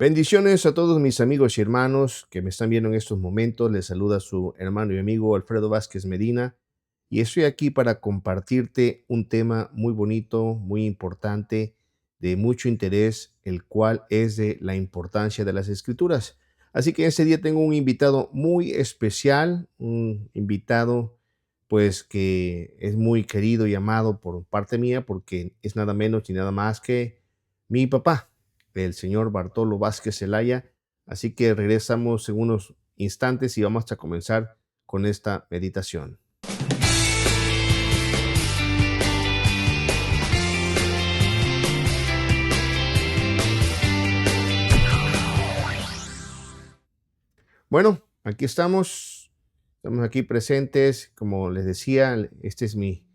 Bendiciones a todos mis amigos y hermanos que me están viendo en estos momentos. Les saluda su hermano y amigo Alfredo Vázquez Medina y estoy aquí para compartirte un tema muy bonito, muy importante, de mucho interés, el cual es de la importancia de las escrituras. Así que ese día tengo un invitado muy especial, un invitado pues que es muy querido y amado por parte mía porque es nada menos y nada más que mi papá, el señor Bartolo Vázquez Zelaya. Así que regresamos en unos instantes y vamos a comenzar con esta meditación. Bueno, aquí estamos aquí presentes, como les decía, este es mi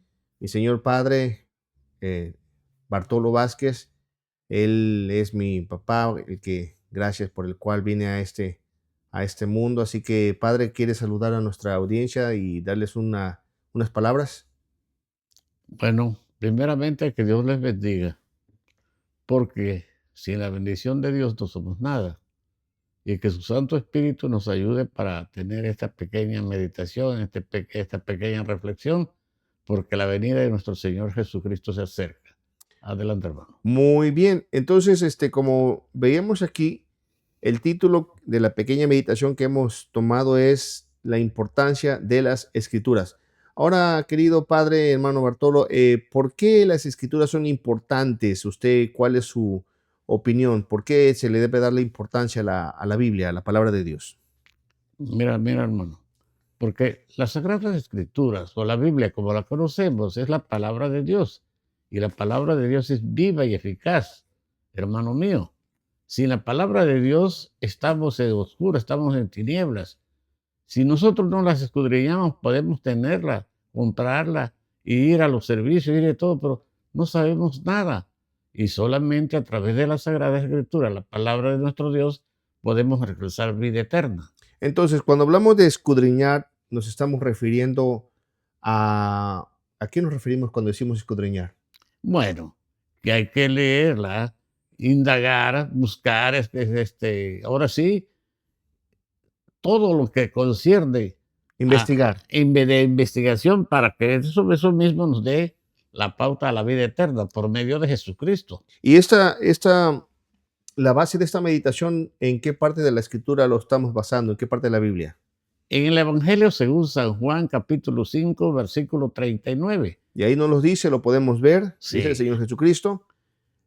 señor padre, eh, Bartolo Vázquez. Él es mi papá, gracias por el cual vine a este mundo. Así que, padre, ¿quiere saludar a nuestra audiencia y darles unas palabras? Bueno, primeramente que Dios les bendiga, porque sin la bendición de Dios no somos nada. Y que su Santo Espíritu nos ayude para tener esta pequeña meditación, esta pequeña reflexión, porque la venida de nuestro Señor Jesucristo se acerca. Adelante, hermano. Muy bien. Entonces, como veíamos aquí, el título de la pequeña meditación que hemos tomado es la importancia de las escrituras. Ahora, querido padre, hermano Bartolo, ¿por qué las escrituras son importantes? ¿Usted cuál es su opinión? ¿Por qué se le debe darle importancia a la Biblia, a la palabra de Dios? Mira, hermano, porque las Sagradas Escrituras o la Biblia, como la conocemos, es la palabra de Dios. Y la palabra de Dios es viva y eficaz, hermano mío. Sin la palabra de Dios estamos en oscuro, estamos en tinieblas. Si nosotros no las escudriñamos, podemos tenerla, comprarla, y ir a los servicios, ir de todo, pero no sabemos nada. Y solamente a través de la Sagrada Escritura, la palabra de nuestro Dios, podemos alcanzar vida eterna. Entonces, cuando hablamos de escudriñar, nos estamos refiriendo a... ¿A qué nos referimos cuando decimos escudriñar? Bueno, que hay que leerla, indagar, buscar, ahora sí, todo lo que concierne Investigar. de investigación para que eso mismo nos dé la pauta a la vida eterna por medio de Jesucristo. Y la base de esta meditación, ¿en qué parte de la escritura lo estamos basando? ¿En qué parte de la Biblia? En el Evangelio según San Juan, capítulo 5, versículo 39. Y ahí nos lo dice, lo podemos ver, dice el Sí, Señor Jesucristo: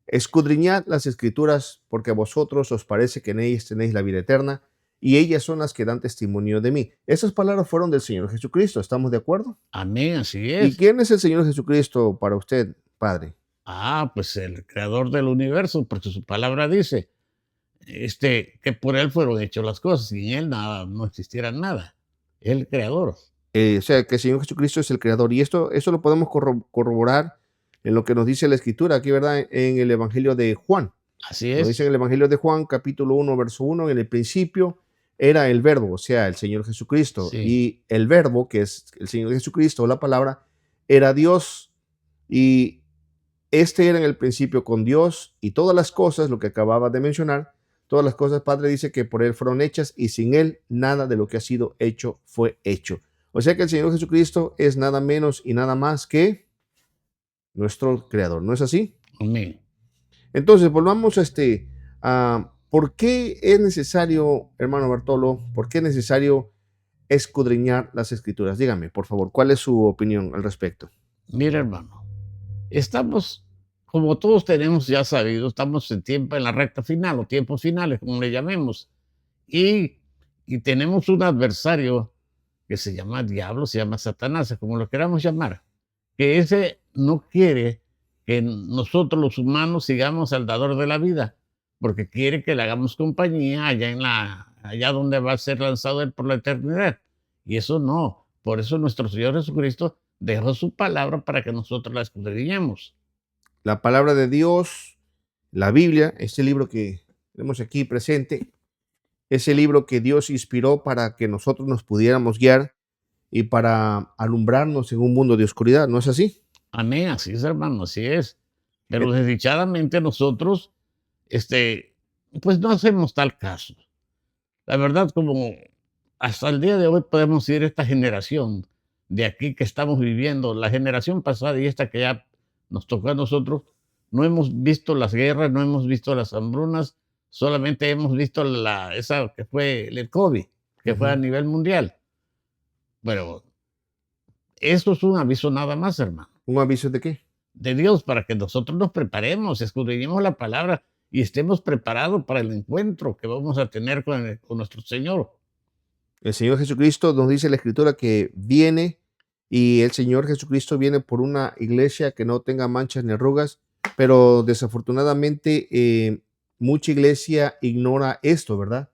escudriñad las escrituras, porque a vosotros os parece que en ellas tenéis la vida eterna, y ellas son las que dan testimonio de mí. Esas palabras fueron del Señor Jesucristo, ¿estamos de acuerdo? amén, así ¿Y es. quién es el Señor Jesucristo para usted, Padre? Pues el creador del universo, porque su palabra dice, que por él fueron hechas las cosas, sin él nada, no existiera nada. El creador. O sea, que el Señor Jesucristo es el creador. Y eso lo podemos corroborar en lo que nos dice la Escritura, aquí, ¿verdad? En el Evangelio de Juan. Así Nos dice en es. el Evangelio de Juan, capítulo 1, verso 1, en el principio era el verbo, o sea, el Señor Jesucristo. Sí. Y el verbo, que es el Señor Jesucristo, la palabra, era Dios. Y este era en el principio con Dios, y todas las cosas, lo que acababa de mencionar, todas las cosas, Padre, dice que por Él fueron hechas, y sin Él nada de lo que ha sido hecho fue hecho. O sea que el Señor Jesucristo es nada menos y nada más que nuestro creador, ¿no es así? Amén. Entonces, volvamos a ¿por qué es necesario, hermano Bartolo, por qué es necesario escudriñar las escrituras? Dígame, por favor, ¿cuál es su opinión al respecto? Mira, hermano, estamos, como todos tenemos ya sabido, estamos en la recta final o tiempos finales, como le llamemos, y, y tenemos un adversario que se llama diablo, se llama Satanás, como lo queramos llamar, que ese no quiere que nosotros los humanos sigamos al dador de la vida, porque quiere que le hagamos compañía allá donde va a ser lanzado él por la eternidad. Y eso no. Por eso nuestro Señor Jesucristo dejó su palabra para que nosotros la escudriñemos. La palabra de Dios, la Biblia, este libro que tenemos aquí presente, es el libro que Dios inspiró para que nosotros nos pudiéramos guiar y para alumbrarnos en un mundo de oscuridad, ¿no es así? Amén, así es, hermano, así es. Eh, Pero desdichadamente nosotros, este, pues no hacemos tal caso. La verdad, como hasta el día de hoy podemos decir esta generación de aquí que estamos viviendo, la generación pasada y esta que ya nos tocó a nosotros, no hemos visto las guerras, no hemos visto las hambrunas, solamente hemos visto esa que fue el COVID, que fue a Ujú. nivel mundial. Pero eso es un aviso nada más, hermano, ¿Un aviso de qué? de Dios para que nosotros nos preparemos, escudriñemos la palabra y estemos preparados para el encuentro que vamos a tener con nuestro Señor. El Señor Jesucristo nos dice la Escritura que viene y el Señor Jesucristo viene por una iglesia que no tenga manchas ni arrugas, pero desafortunadamente mucha iglesia ignora esto, ¿verdad?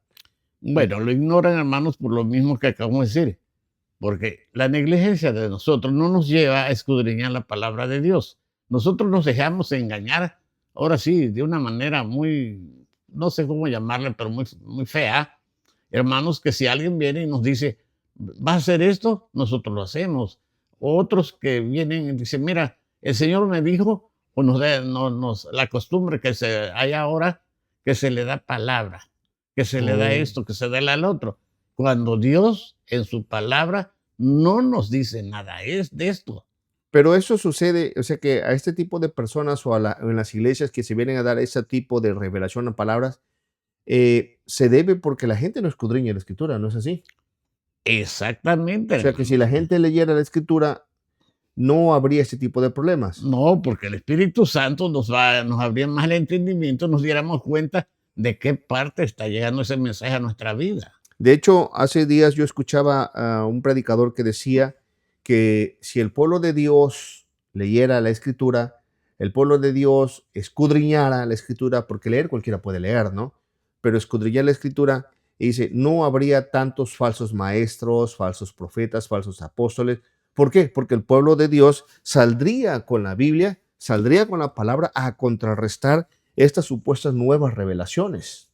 Bueno, lo ignoran, hermanos, por lo mismo que acabamos de decir, porque la negligencia de nosotros no nos lleva a escudriñar la palabra de Dios. Nosotros nos dejamos engañar, ahora sí, de una manera muy, no sé cómo llamarle, pero muy, muy fea. Hermanos, que si alguien viene y nos dice, ¿va a hacer esto? Nosotros lo hacemos. Otros que vienen y dicen, mira, el Señor me dijo, o la costumbre que se hay ahora, que se le da palabra, que se le da Oh. esto, que se da al otro. Cuando Dios en su palabra no nos dice nada es de esto. Pero eso sucede, o sea que a este tipo de personas o o en las iglesias que se vienen a dar ese tipo de revelación a palabras, se debe porque la gente no escudriña la escritura, ¿no es así? Exactamente, O sea que si hermano. la gente leyera la escritura, no habría ese tipo de problemas. No, porque el Espíritu Santo nos abría más el entendimiento, nos diéramos cuenta de qué parte está llegando ese mensaje a nuestra vida. De hecho, hace días yo escuchaba a un predicador que decía que si el pueblo de Dios leyera la escritura, el pueblo de Dios escudriñara la escritura, porque leer cualquiera puede leer, ¿no? Pero escudriñar la escritura, y dice, no habría tantos falsos maestros, falsos profetas, falsos apóstoles. ¿Por qué? Porque el pueblo de Dios saldría con la Biblia, saldría con la palabra a contrarrestar estas supuestas nuevas revelaciones.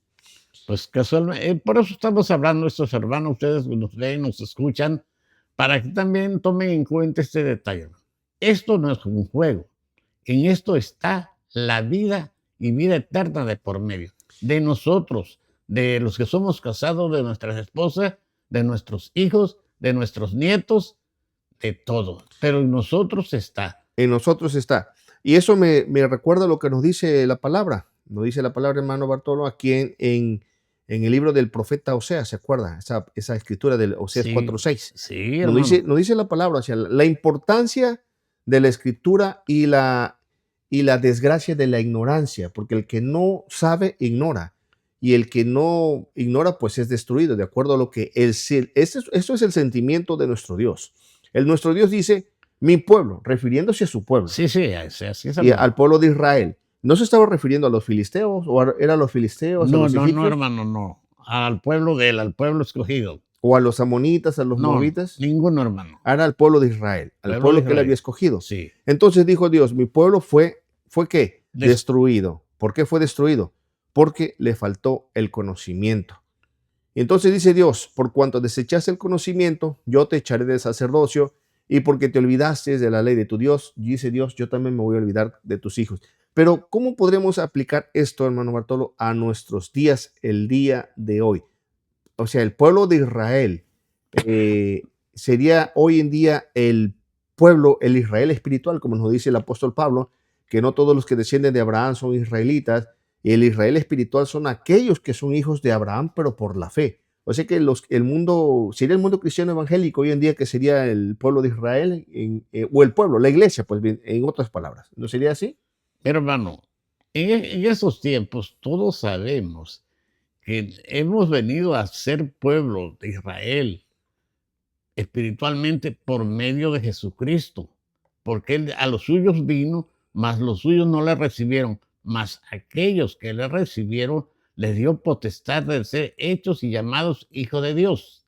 Pues casualmente, por eso estamos hablando estos hermanos, ustedes nos ven, nos escuchan, para que también tomen en cuenta este detalle. Esto no es un juego. En esto está la vida y vida eterna de por medio. De nosotros, de los que somos casados, de nuestras esposas, de nuestros hijos, de nuestros nietos, de todo. Pero en nosotros está. En nosotros está. Y eso me recuerda lo que nos dice la palabra. Nos dice la palabra, hermano Bartolo, aquí en el libro del profeta Oseas, ¿se acuerda? Esa escritura del Oseas Sí, 4:6. sí, hermano. Nos dice la palabra, o sea, la importancia de la escritura y la desgracia de la ignorancia, porque el que no sabe, ignora. Y el que no ignora, pues es destruido, de acuerdo a lo que esto es el sentimiento de nuestro Dios. Nuestro Dios dice, mi pueblo, refiriéndose a su pueblo Sí, sí, así es, y hermano. al pueblo de Israel. ¿No se estaba refiriendo a los filisteos o eran los filisteos, a No, los no, no, egipcios hermano, no. Al pueblo de él, al pueblo escogido. o a los amonitas, a los No, moabitas? ninguno, hermano. Era al pueblo de Israel, al Pueblo de pueblo que él había Israel. escogido. Sí. Entonces dijo Dios, mi pueblo ¿fue qué? Des- Destruido. ¿Por qué fue destruido? Porque le faltó el conocimiento. Y entonces dice Dios, por cuanto desechaste el conocimiento, yo te echaré del sacerdocio, y porque te olvidaste de la ley de tu Dios, dice Dios, yo también me voy a olvidar de tus hijos. Pero, ¿cómo podremos aplicar esto, hermano Bartolo, a nuestros días, el día de hoy? O sea, el pueblo de Israel sería hoy en día el pueblo, el Israel espiritual, como nos dice el apóstol Pablo, que no todos los que descienden de Abraham son israelitas, y el Israel espiritual son aquellos que son hijos de Abraham, pero por la fe. O sea que el mundo, sería el mundo cristiano evangélico hoy en día, que sería el pueblo de Israel, o el pueblo, la iglesia, pues bien, en otras palabras. ¿No sería así? Hermano, en esos tiempos todos sabemos que hemos venido a ser pueblo de Israel espiritualmente por medio de Jesucristo, porque él a los suyos vino, mas los suyos no le recibieron, mas aquellos que le recibieron les dio potestad de ser hechos y llamados hijos de Dios.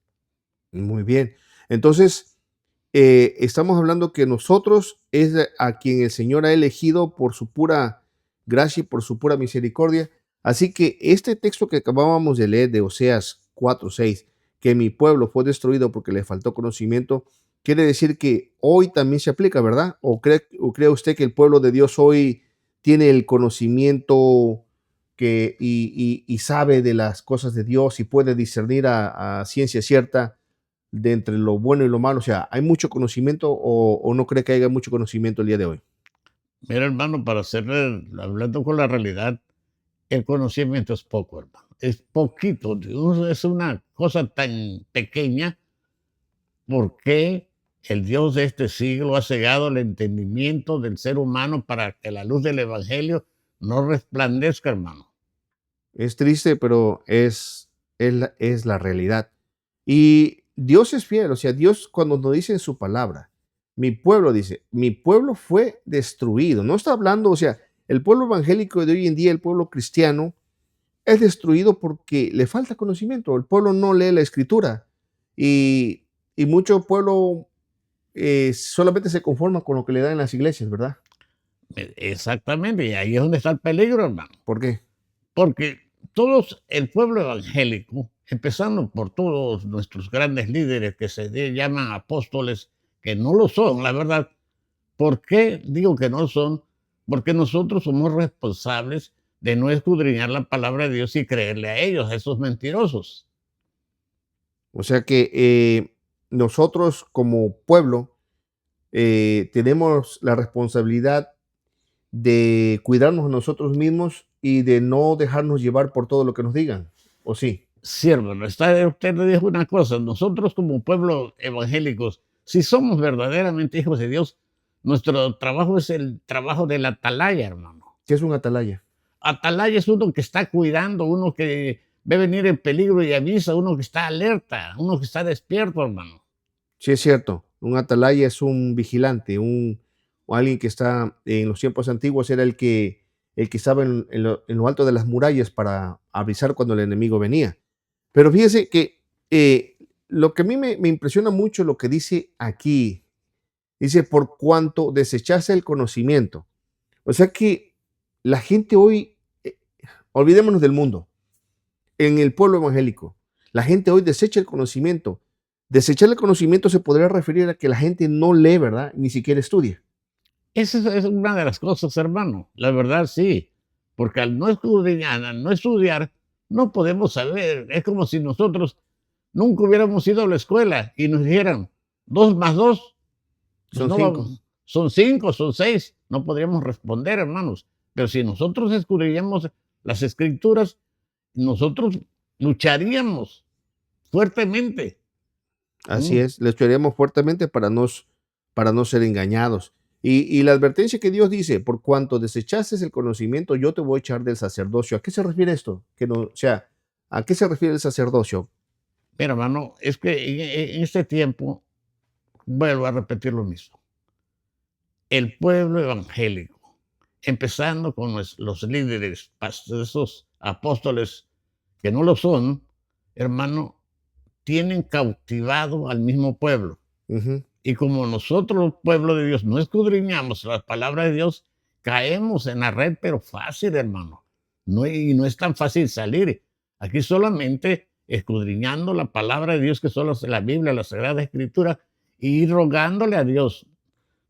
Muy bien. Entonces, estamos hablando que nosotros es a quien el Señor ha elegido por su pura gracia y por su pura misericordia. Así que este texto que acabábamos de leer de Oseas 4:6, que mi pueblo fue destruido porque le faltó conocimiento, quiere decir que hoy también se aplica, ¿verdad? ¿O cree usted que el pueblo de Dios hoy tiene el conocimiento y sabe de las cosas de Dios y puede discernir a ciencia cierta de entre lo bueno y lo malo. O sea, ¿hay mucho conocimiento o no cree que haya mucho conocimiento el día de hoy? Mira, hermano, para ser hablando con la realidad, el conocimiento es poco, hermano. Es poquito. Es una cosa tan pequeña. ¿Por qué el Dios de este siglo ha cegado el entendimiento del ser humano para que la luz del evangelio no resplandezca, hermano? Es triste, pero es la realidad. Y Dios es fiel, o sea, Dios cuando nos dice en su palabra, mi pueblo dice, mi pueblo fue destruido. No está hablando, o sea, el pueblo evangélico de hoy en día, el pueblo cristiano, es destruido porque le falta conocimiento. El pueblo no lee la escritura y, y mucho pueblo solamente se conforma con lo que le dan en las iglesias, ¿verdad? Exactamente, y ahí es donde está el peligro, hermano. ¿Por qué? Porque todos, el pueblo evangélico, empezando por todos nuestros grandes líderes que llaman apóstoles, que no lo son, la verdad. ¿Por qué digo que no lo son? Porque nosotros somos responsables de no escudriñar la palabra de Dios y creerle a ellos, a esos mentirosos. O sea que nosotros como pueblo tenemos la responsabilidad de cuidarnos a nosotros mismos y de no dejarnos llevar por todo lo que nos digan, ¿o sí? Sí, hermano, usted le dijo una cosa, nosotros como pueblo evangélicos, si somos verdaderamente hijos de Dios, nuestro trabajo es el trabajo del atalaya, hermano. ¿Qué es un atalaya? Atalaya es uno que está cuidando, uno que ve venir el peligro y avisa, uno que está alerta, uno que está despierto, hermano. Sí, es cierto. Un atalaya es un vigilante, o alguien que está en los tiempos antiguos era el que estaba en lo alto de las murallas para avisar cuando el enemigo venía. Pero fíjese que lo que a mí me impresiona mucho lo que dice aquí, dice, por cuanto desechaste el conocimiento. O sea que la gente hoy, olvidémonos del mundo, en el pueblo evangélico, la gente hoy desecha el conocimiento. Desechar el conocimiento se podría referir a que la gente no lee, ¿verdad? Ni siquiera estudia. Esa es una de las cosas, hermano. La verdad, sí. Porque al no escudriñar, al no estudiar, no podemos saber. Es como si nosotros nunca hubiéramos ido a la escuela y nos dijeran 2 más 2, pues Son no 5. vamos. Son 5, son 6. No podríamos responder, hermanos. Pero si nosotros escudriñamos las escrituras, nosotros lucharíamos fuertemente. Así ¿Mm? es, le estudiaríamos fuertemente para no ser engañados. Y la advertencia que Dios dice, por cuanto desechaste el conocimiento, yo te voy a echar del sacerdocio. ¿A qué se refiere esto? Que no, o sea, ¿a qué se refiere el sacerdocio? Mira, hermano, es que en este tiempo, vuelvo a repetir lo mismo. El pueblo evangélico, empezando con los líderes, esos apóstoles que no lo son, hermano, tienen cautivado al mismo pueblo. Ujú. Y como nosotros, el pueblo de Dios, no escudriñamos las palabras de Dios, caemos en la red, pero fácil, hermano. Y no es tan fácil salir. Aquí solamente escudriñando la palabra de Dios, que solo es la Biblia, la Sagrada Escritura, y rogándole a Dios,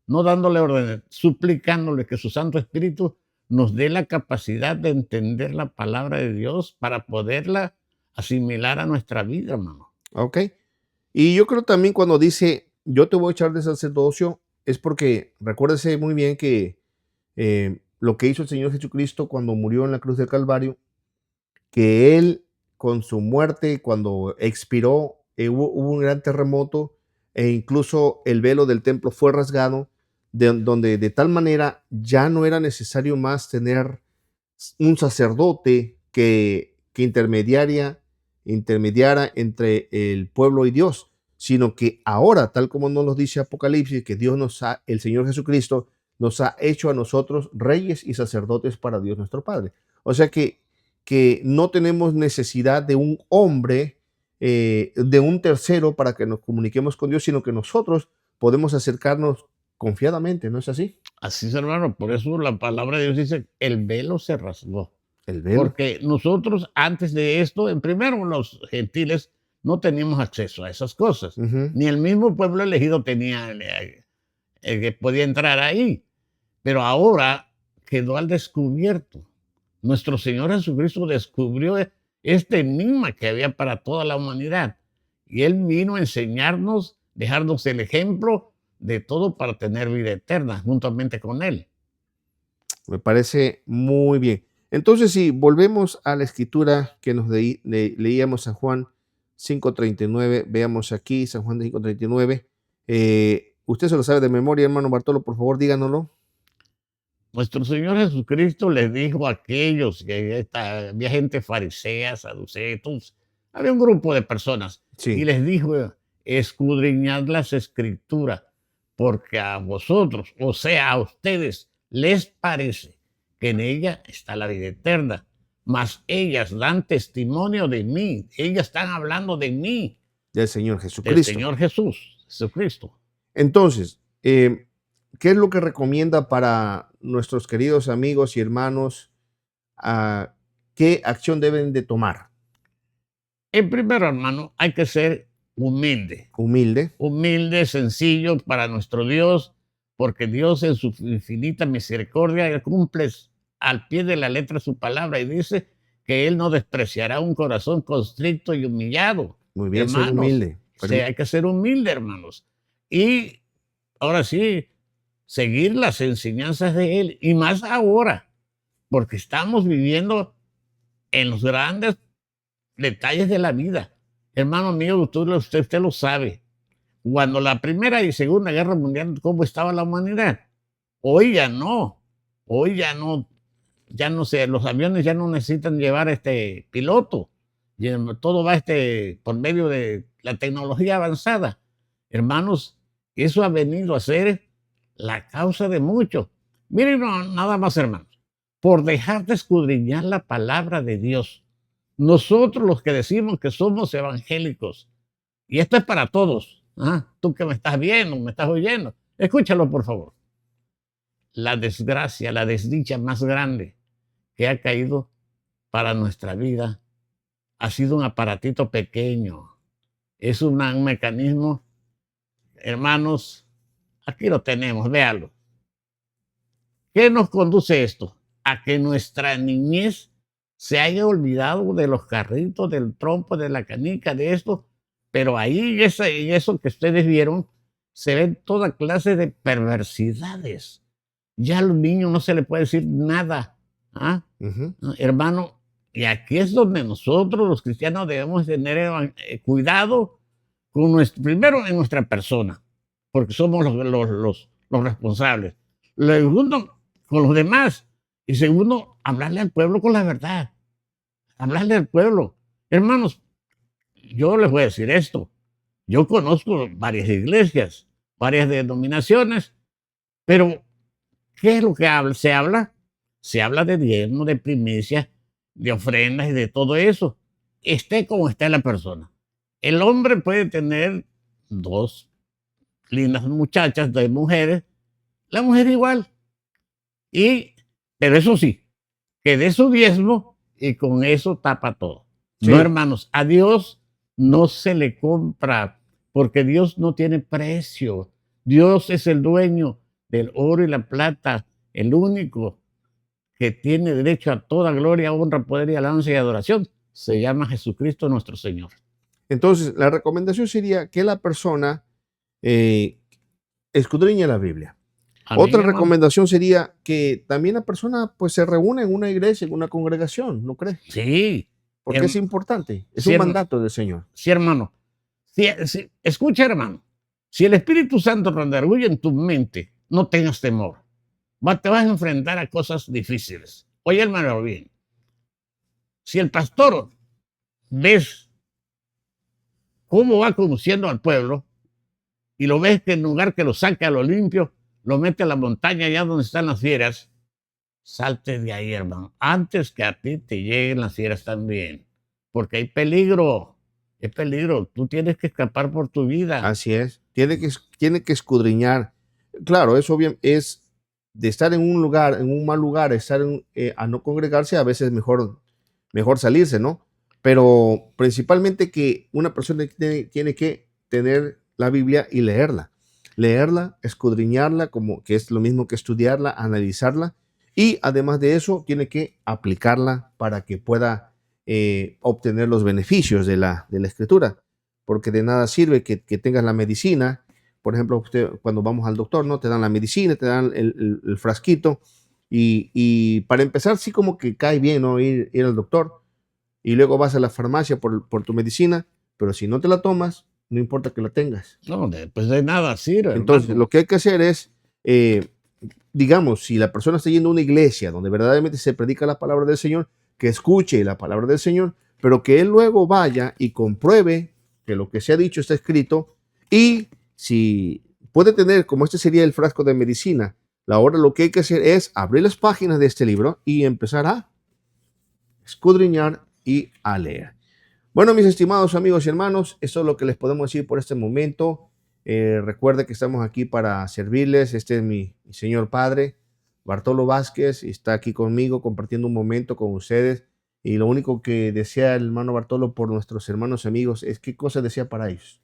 no dándole órdenes, suplicándole que su Santo Espíritu nos dé la capacidad de entender la palabra de Dios para poderla asimilar a nuestra vida, hermano. Ok. Y yo creo también cuando dice, yo te voy a echar de sacerdocio, es porque recuérdese muy bien que lo que hizo el Señor Jesucristo cuando murió en la cruz del Calvario, que Él con su muerte, cuando expiró, hubo un gran terremoto e incluso el velo del templo fue rasgado, donde de tal manera ya no era necesario más tener un sacerdote que intermediara entre el pueblo y Dios, sino que ahora, tal como nos lo dice Apocalipsis, que el Señor Jesucristo nos ha hecho a nosotros reyes y sacerdotes para Dios nuestro Padre. O sea que no tenemos necesidad de un hombre, de un tercero para que nos comuniquemos con Dios, sino que nosotros podemos acercarnos confiadamente, ¿no es así? Así es, hermano. Por eso la palabra de Dios dice, el velo se rasgó. El velo. Porque nosotros antes de esto, en primero los gentiles no teníamos acceso a esas cosas. Ujú. Ni el mismo pueblo elegido tenía el que podía entrar ahí. Pero ahora quedó al descubierto. nuestro Señor Jesucristo descubrió este enigma que había para toda la humanidad. Y Él vino a enseñarnos, dejarnos el ejemplo de todo para tener vida eterna juntamente con Él. Me parece muy bien. Entonces, si volvemos a la escritura que nos leíamos San Juan 5:39, veamos aquí San Juan 5:39. Usted se lo sabe de memoria, hermano Bartolo, por favor, díganoslo. Nuestro Señor Jesucristo les dijo a aquellos que había gente farisea, saduceos, había un grupo de personas, y Sí, les dijo: escudriñad las escrituras, porque a vosotros, o sea, a ustedes, les parece que en ella está la vida eterna, mas ellas dan testimonio de mí, ellas están hablando de mí, del Señor del Jesucristo. Señor Jesucristo. Entonces, ¿qué es lo que recomienda para nuestros queridos amigos y hermanos? ¿Qué acción deben de tomar? En primero, hermano, hay que ser humilde. Humilde. Humilde, sencillo para nuestro Dios, porque Dios en su infinita misericordia cumple al pie de la letra su palabra y dice que Él no despreciará un corazón constricto y humillado. Muy bien, ser Hermanos, humilde. Pero hay que ser humilde, hermanos. Y ahora sí, seguir las enseñanzas de Él, y más ahora, porque estamos viviendo en los grandes detalles de la vida. Hermano mío, usted lo sabe. Cuando la Primera y Segunda Guerra Mundial, ¿cómo estaba la humanidad? Hoy ya no. Hoy ya no sé, los aviones ya no necesitan llevar piloto. Todo va por medio de la tecnología avanzada. Hermanos, eso ha venido a ser la causa de mucho. Miren, nada más, hermanos, por dejar de escudriñar la palabra de Dios. Nosotros los que decimos que somos evangélicos, y esto es para todos. Tú que me estás viendo, me estás oyendo, escúchalo por favor. La desgracia, la desdicha más grande que ha caído para nuestra vida ha sido un aparatito pequeño. Es un mecanismo, hermanos, aquí lo tenemos, véalo. ¿Qué nos conduce esto? A que nuestra niñez se haya olvidado de los carritos, del trompo, de la canica, de esto, pero ahí en eso que ustedes vieron, se ven toda clase de perversidades. Ya a los niños no se les puede decir nada. ujú, Hermano, y aquí es donde nosotros los cristianos debemos tener cuidado con primero en nuestra persona, porque somos los responsables. Segundo, con los demás. Y segundo, hablarle al pueblo con la verdad. Hablarle al pueblo. Hermanos, yo les voy a decir esto. Yo conozco varias iglesias, varias denominaciones, pero ¿qué es lo que se habla? Se habla de diezmo, de primicias, de ofrendas y de todo eso. Esté como esté la persona. El hombre puede tener dos lindas muchachas, dos mujeres, la mujer igual. Pero eso sí, que dé su diezmo y con eso tapa todo. No, sí. hermanos, a Dios no se le compra, porque Dios no tiene precio. Dios es el dueño del oro y la plata, el único que tiene derecho a toda gloria, honra, poder y alabanza y adoración. Se llama Jesucristo nuestro Señor. Entonces, la recomendación sería que la persona eh, escudriñe la Biblia. Amén, Otra hermano. recomendación sería que también la persona pues se reúna en una iglesia, en una congregación, ¿no cree? Sí, Porque es importante, es sí, un mandato del Señor. sí, hermano. Escucha, hermano. Si el Espíritu Santo redarguye en tu mente, no tengas temor. Te vas a enfrentar a cosas difíciles. Oye, hermano, bien. Si el pastor ves cómo va conduciendo al pueblo y lo ves que en lugar que lo saque a lo limpio, lo mete a la montaña allá donde están las fieras, salte de ahí, hermano, antes que a ti te lleguen las fieras también, porque hay peligro, es peligro, tú tienes que escapar por tu vida. Así es. Tiene que escudriñar. Claro, es obvio, es de estar en un lugar, en un mal lugar, a no congregarse, a veces mejor salirse, ¿no? Pero principalmente que una persona tiene que tener la Biblia y leerla. Leerla, escudriñarla, como que es lo mismo que estudiarla, analizarla y además de eso tiene que aplicarla para que pueda obtener los beneficios de la escritura, porque de nada sirve que tengas la medicina. Por ejemplo, usted, cuando vamos al doctor, ¿no? Te dan la medicina, te dan el frasquito, y para empezar, sí como que cae bien, ¿no? Ir al doctor, y luego vas a la farmacia por tu medicina, pero si no te la tomas, no importa que la tengas. No, pues de nada sirve, Entonces, hermano. lo que hay que hacer es, digamos, si la persona está yendo a una iglesia donde verdaderamente se predica la palabra del Señor, que escuche la palabra del Señor, pero que él luego vaya y compruebe que lo que se ha dicho está escrito, y si puede tener, como este sería el frasco de medicina, ahora lo que hay que hacer es abrir las páginas de este libro y empezar a escudriñar y a leer. Bueno, mis estimados amigos y hermanos, eso es lo que les podemos decir por este momento. Recuerde que estamos aquí para servirles. Este es mi señor padre, Bartolo Vázquez, y está aquí conmigo compartiendo un momento con ustedes. Y lo único que desea el hermano Bartolo por nuestros hermanos y amigos es qué cosa desea para ellos.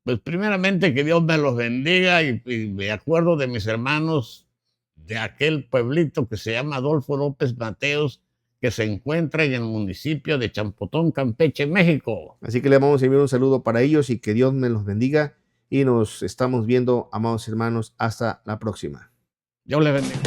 Pues primeramente que Dios me los bendiga y me acuerdo de mis hermanos de aquel pueblito que se llama Adolfo López Mateos, que se encuentra en el municipio de Champotón, Campeche, México. Así que le vamos a enviar un saludo para ellos y que Dios me los bendiga. Y nos estamos viendo, amados hermanos, hasta la próxima. Dios les bendiga.